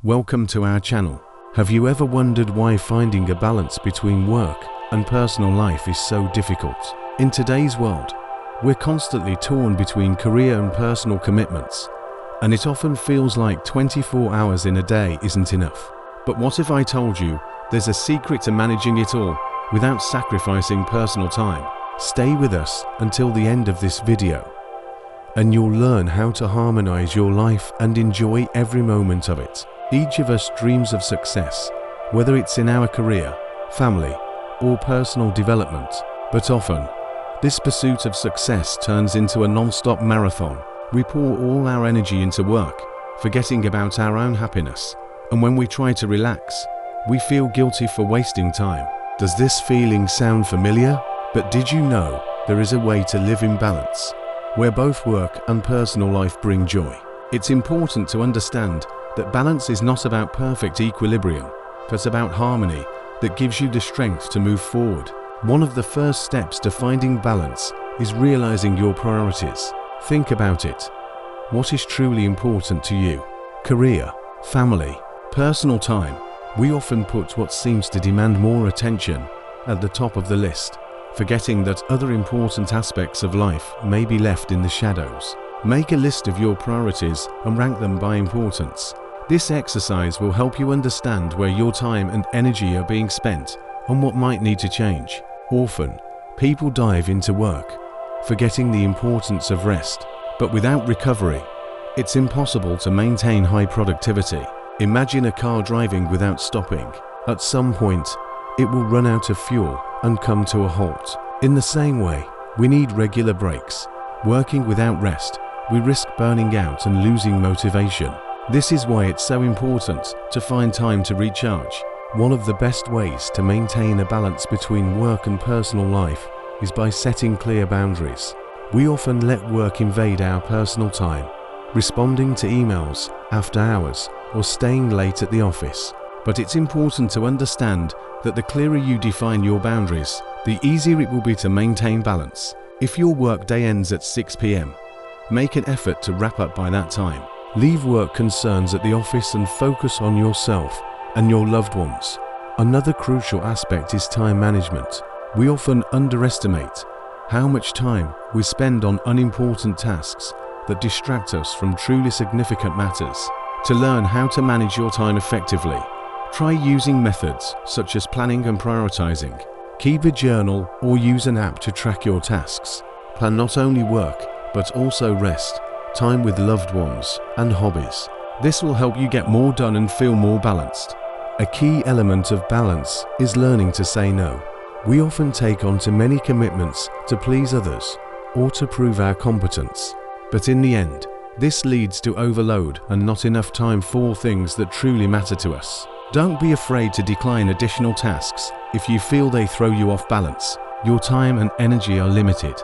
Welcome to our channel. Have you ever wondered why finding a balance between work and personal life is so difficult? In today's world, we're constantly torn between career and personal commitments, and it often feels like 24 hours in a day isn't enough. But what if I told you there's a secret to managing it all without sacrificing personal time? Stay with us until the end of this video, and you'll learn how to harmonize your life and enjoy every moment of it. Each of us dreams of success, whether it's in our career, family, or personal development. But often, this pursuit of success turns into a non-stop marathon. We pour all our energy into work, forgetting about our own happiness. And when we try to relax, we feel guilty for wasting time. Does this feeling sound familiar? But did you know there is a way to live in balance, where both work and personal life bring joy? It's important to understand that balance is not about perfect equilibrium, but about harmony that gives you the strength to move forward. One of the first steps to finding balance is realizing your priorities. Think about it. What is truly important to you? Career, family, personal time. We often put what seems to demand more attention at the top of the list, forgetting that other important aspects of life may be left in the shadows. Make a list of your priorities and rank them by importance. This exercise will help you understand where your time and energy are being spent and what might need to change. Often, people dive into work, forgetting the importance of rest. But without recovery, it's impossible to maintain high productivity. Imagine a car driving without stopping. At some point, it will run out of fuel and come to a halt. In the same way, we need regular breaks. Working without rest, we risk burning out and losing motivation. This is why it's so important to find time to recharge. One of the best ways to maintain a balance between work and personal life is by setting clear boundaries. We often let work invade our personal time, responding to emails after hours or staying late at the office. But it's important to understand that the clearer you define your boundaries, the easier it will be to maintain balance. If your workday ends at 6 p.m., make an effort to wrap up by that time. Leave work concerns at the office and focus on yourself and your loved ones. Another crucial aspect is time management. We often underestimate how much time we spend on unimportant tasks that distract us from truly significant matters. To learn how to manage your time effectively, try using methods such as planning and prioritizing. Keep a journal or use an app to track your tasks. Plan not only work, but also rest, time with loved ones, and hobbies. This will help you get more done and feel more balanced. A key element of balance is learning to say no. We often take on too many commitments to please others or to prove our competence. But in the end, this leads to overload and not enough time for things that truly matter to us. Don't be afraid to decline additional tasks if you feel they throw you off balance. Your time and energy are limited,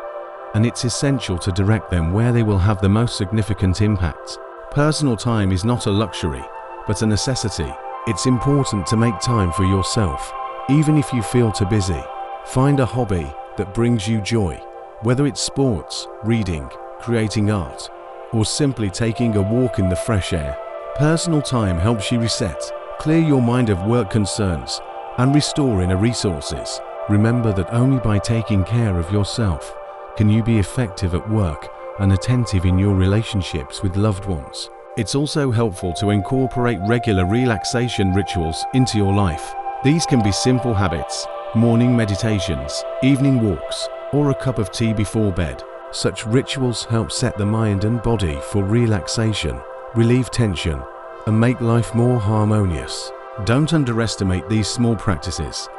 and it's essential to direct them where they will have the most significant impact. Personal time is not a luxury, but a necessity. It's important to make time for yourself, even if you feel too busy. Find a hobby that brings you joy, whether it's sports, reading, creating art, or simply taking a walk in the fresh air. Personal time helps you reset, clear your mind of work concerns, and restore inner resources. Remember that only by taking care of yourself can you be effective at work and attentive in your relationships with loved ones. It's also helpful to incorporate regular relaxation rituals into your life. These can be simple habits, morning meditations, evening walks, or a cup of tea before bed. Such rituals help set the mind and body for relaxation, relieve tension, and make life more harmonious. Don't underestimate these small practices.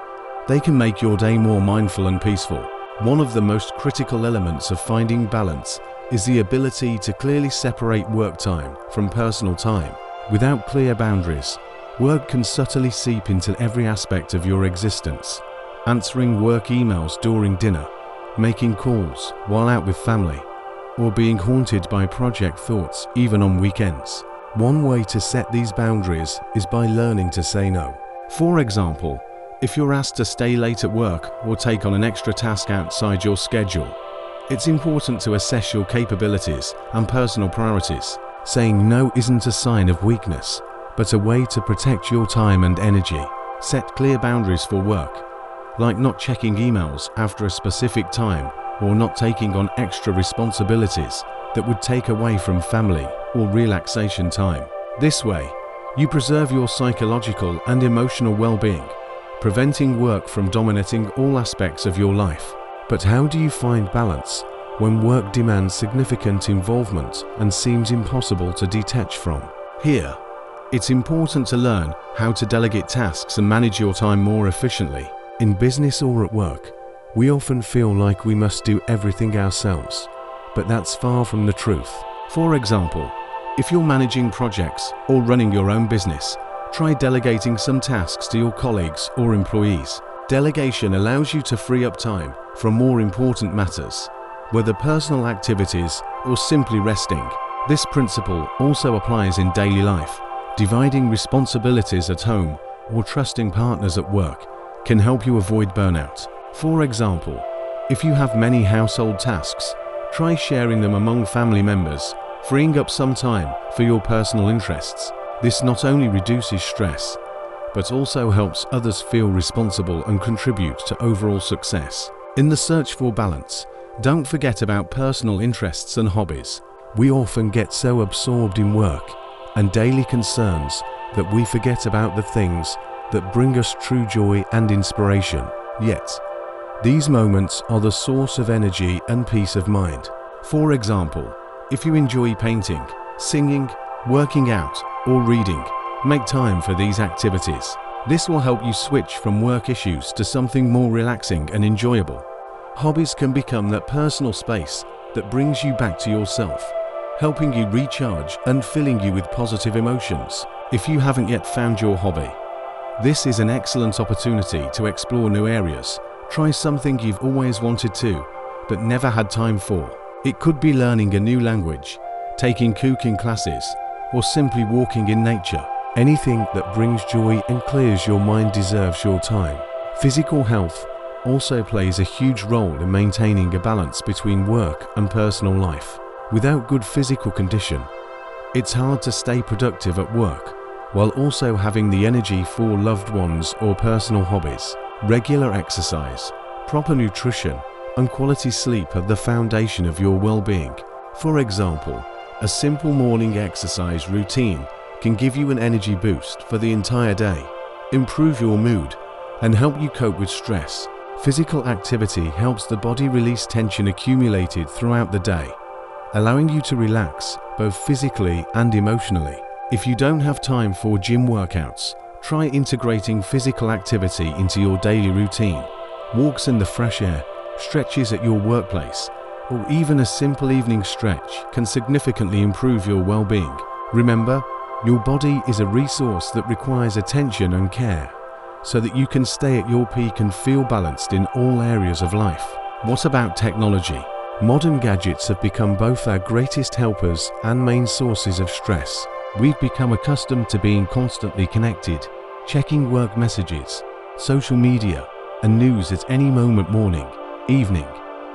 They can make your day more mindful and peaceful. One of the most critical elements of finding balance is the ability to clearly separate work time from personal time. Without clear boundaries, work can subtly seep into every aspect of your existence. Answering work emails during dinner, making calls while out with family, or being haunted by project thoughts even on weekends. One way to set these boundaries is by learning to say no. For example, if you're asked to stay late at work or take on an extra task outside your schedule, it's important to assess your capabilities and personal priorities. Saying no isn't a sign of weakness, but a way to protect your time and energy. Set clear boundaries for work, like not checking emails after a specific time or not taking on extra responsibilities that would take away from family or relaxation time. This way, you preserve your psychological and emotional well-being, preventing work from dominating all aspects of your life. But how do you find balance when work demands significant involvement and seems impossible to detach from? Here, it's important to learn how to delegate tasks and manage your time more efficiently. In business or at work, we often feel like we must do everything ourselves, but that's far from the truth. For example, if you're managing projects or running your own business, try delegating some tasks to your colleagues or employees. Delegation allows you to free up time from more important matters, whether personal activities or simply resting. This principle also applies in daily life. Dividing responsibilities at home or trusting partners at work can help you avoid burnout. For example, if you have many household tasks, try sharing them among family members, freeing up some time for your personal interests. This not only reduces stress, but also helps others feel responsible and contribute to overall success. In the search for balance, don't forget about personal interests and hobbies. We often get so absorbed in work and daily concerns that we forget about the things that bring us true joy and inspiration. Yet, these moments are the source of energy and peace of mind. For example, if you enjoy painting, singing, working out, or reading, make time for these activities. This will help you switch from work issues to something more relaxing and enjoyable. Hobbies can become that personal space that brings you back to yourself, helping you recharge and filling you with positive emotions. If you haven't yet found your hobby, this is an excellent opportunity to explore new areas. Try something you've always wanted to, but never had time for. It could be learning a new language, taking cooking classes, or simply walking in nature. Anything that brings joy and clears your mind deserves your time. Physical health also plays a huge role in maintaining a balance between work and personal life. Without good physical condition, it's hard to stay productive at work, while also having the energy for loved ones or personal hobbies. Regular exercise, proper nutrition, and quality sleep are the foundation of your well-being. For example, a simple morning exercise routine can give you an energy boost for the entire day, improve your mood, and help you cope with stress. Physical activity helps the body release tension accumulated throughout the day, allowing you to relax both physically and emotionally. If you don't have time for gym workouts, try integrating physical activity into your daily routine. Walks in the fresh air, stretches at your workplace, or even a simple evening stretch can significantly improve your well-being. Remember, your body is a resource that requires attention and care, so that you can stay at your peak and feel balanced in all areas of life. What about technology? Modern gadgets have become both our greatest helpers and main sources of stress. We've become accustomed to being constantly connected, checking work messages, social media, and news at any moment, morning, evening,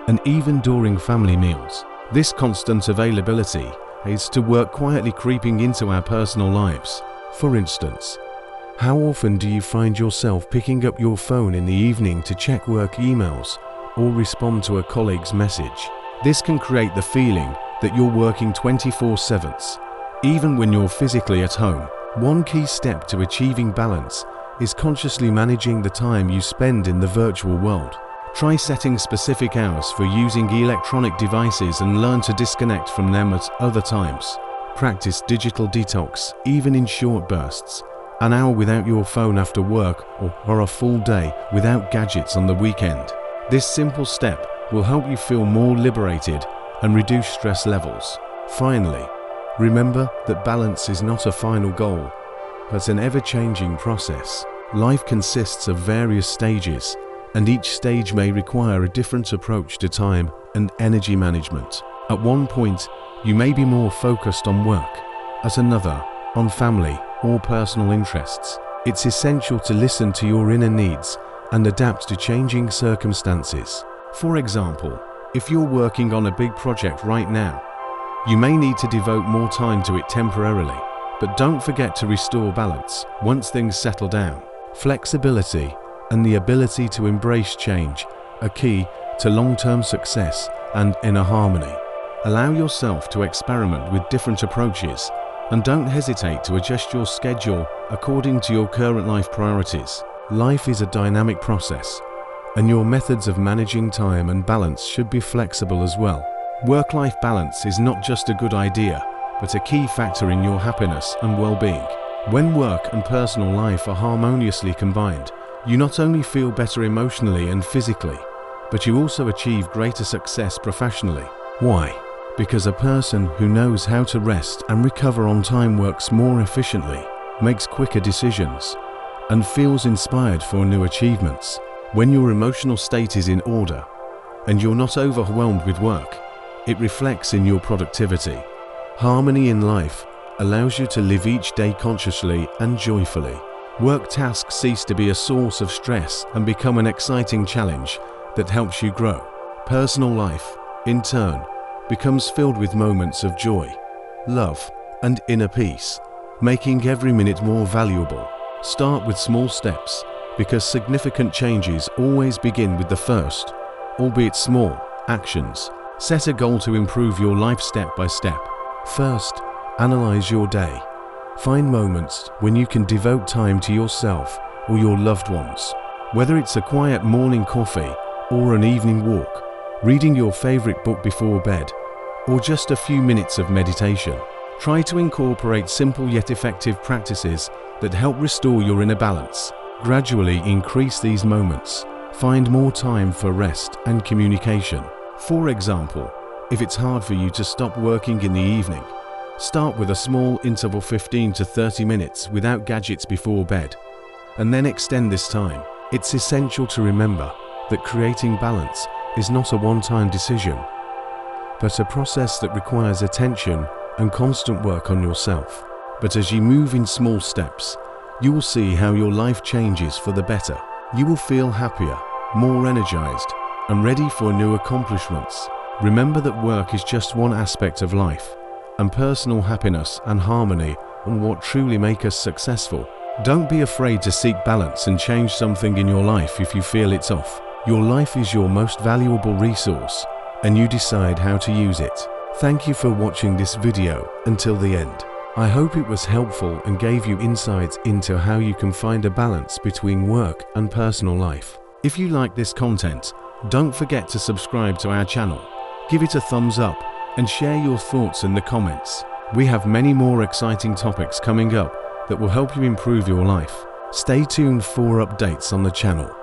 and even during family meals. This constant availability is to work quietly creeping into our personal lives. For instance, how often do you find yourself picking up your phone in the evening to check work emails or respond to a colleague's message? This can create the feeling that you're working 24/7, even when you're physically at home. One key step to achieving balance is consciously managing the time you spend in the virtual world. Try setting specific hours for using electronic devices and learn to disconnect from them at other times. Practice digital detox, even in short bursts. An hour without your phone after work, or a full day without gadgets on the weekend. This simple step will help you feel more liberated and reduce stress levels. Finally, remember that balance is not a final goal, but an ever-changing process. Life consists of various stages, and each stage may require a different approach to time and energy management. At one point, you may be more focused on work, at another, on family or personal interests. It's essential to listen to your inner needs and adapt to changing circumstances. For example, if you're working on a big project right now, you may need to devote more time to it temporarily. But don't forget to restore balance once things settle down. Flexibility and the ability to embrace change are key to long-term success and inner harmony. Allow yourself to experiment with different approaches and don't hesitate to adjust your schedule according to your current life priorities. Life is a dynamic process, and your methods of managing time and balance should be flexible as well. Work-life balance is not just a good idea, but a key factor in your happiness and well-being. When work and personal life are harmoniously combined, you not only feel better emotionally and physically, but you also achieve greater success professionally. Why? Because a person who knows how to rest and recover on time works more efficiently, makes quicker decisions, and feels inspired for new achievements. When your emotional state is in order and you're not overwhelmed with work, it reflects in your productivity. Harmony in life allows you to live each day consciously and joyfully. Work tasks cease to be a source of stress and become an exciting challenge that helps you grow. Personal life, in turn, becomes filled with moments of joy, love, and inner peace, making every minute more valuable. Start with small steps, because significant changes always begin with the first, albeit small, actions. Set a goal to improve your life step by step. First, analyze your day. Find moments when you can devote time to yourself or your loved ones. Whether it's a quiet morning coffee or an evening walk, reading your favorite book before bed, or just a few minutes of meditation. Try to incorporate simple yet effective practices that help restore your inner balance. Gradually increase these moments. Find more time for rest and communication. For example, if it's hard for you to stop working in the evening, start with a small interval 15 to 30 minutes without gadgets before bed, and then extend this time. It's essential to remember that creating balance is not a one-time decision, but a process that requires attention and constant work on yourself. But as you move in small steps, you will see how your life changes for the better. You will feel happier, more energized, and ready for new accomplishments. Remember that work is just one aspect of life, and personal happiness and harmony are what truly make us successful. Don't be afraid to seek balance and change something in your life if you feel it's off. Your life is your most valuable resource, and you decide how to use it. Thank you for watching this video until the end. I hope it was helpful and gave you insights into how you can find a balance between work and personal life. If you like this content, don't forget to subscribe to our channel, give it a thumbs up, and share your thoughts in the comments. We have many more exciting topics coming up that will help you improve your life. Stay tuned for updates on the channel.